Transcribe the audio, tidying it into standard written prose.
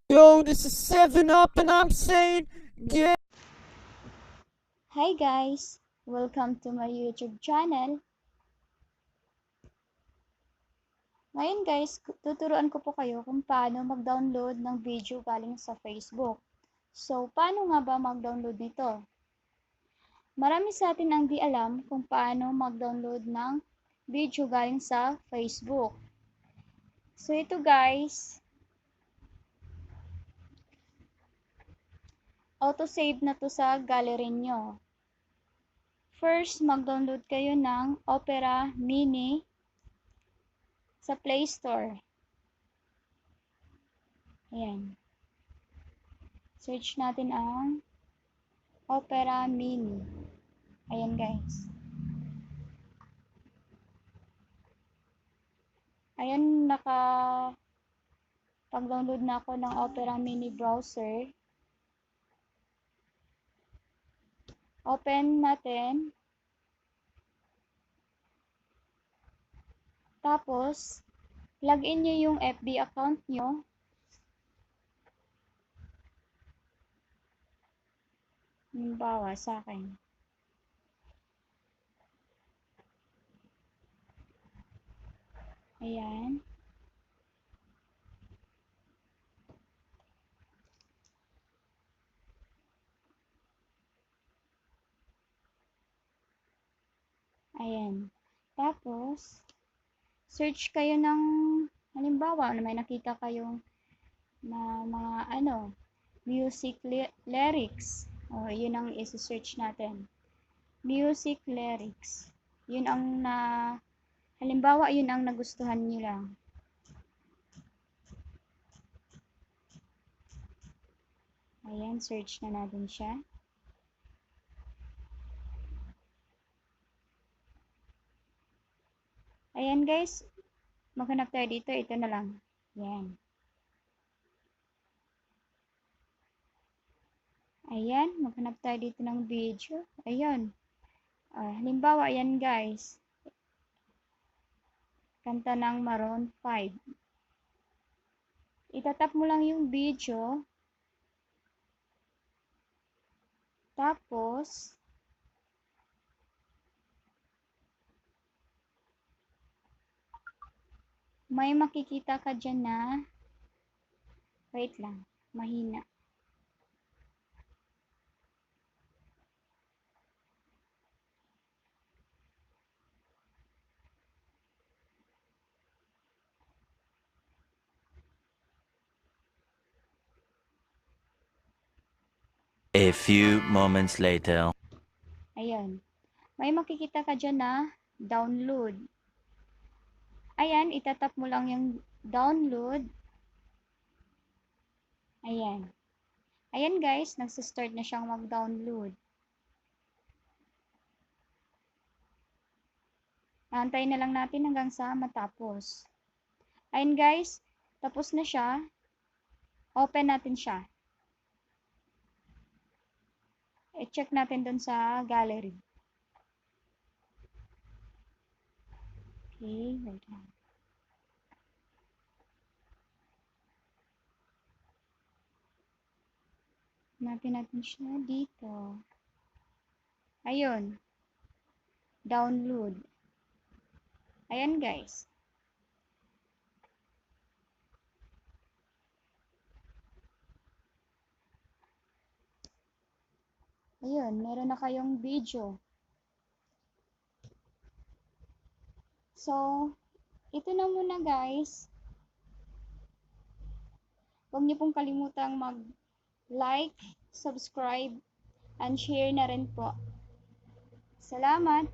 Yo, this is 7 Up, and I'm saying, get. Hi guys! Welcome to my YouTube channel. Ngayon guys, tuturuan ko po kayo kung paano mag-download ng video galing sa Facebook. So, paano nga ba mag-download nito? Marami sa atin ang di alam kung paano mag-download ng video galing sa Facebook. So, ito guys, auto-save na to sa gallery nyo. First, mag-download kayo ng Opera Mini sa Play Store. Ayan. Search natin ang Opera Mini. Ayan guys. Ayan, pag-download na ako ng Opera Mini browser. Open natin. Tapos, login nyo yung FB account nyo. Halimbawa, sa akin. Ayan. Ayan. Tapos, search kayo ng, halimbawa, may nakita kayong na mga music lyrics. O, yun ang isi-search natin. Music lyrics. Yun ang halimbawa, yun ang nagustuhan nyo lang. Ayan, search na natin siya. Ayan guys, maghanap tayo dito. Ito na lang. Ayan. Ayan, maghanap tayo dito ng video. Ayan. Halimbawa, ayan guys. Kanta ng Maroon 5. Itatap mo lang yung video. Tapos, may makikita ka dyan na, wait lang, mahina. A few moments later. Ayan. May makikita ka dyan na download. Ayan, itatap mo lang yung download. Ayan. Ayan guys, nagsistart na siyang mag-download. Antayin na lang natin hanggang sa matapos. Ayan guys, tapos na siya. Open natin siya. I-check natin dun sa gallery. Okay, wait lang. Hanapin natin siya dito. Ayun. Download. Ayan guys. Ayun, meron na kayong video. So, ito na muna guys. Huwag niyo pong kalimutang mag-like, subscribe, and share na rin po. Salamat!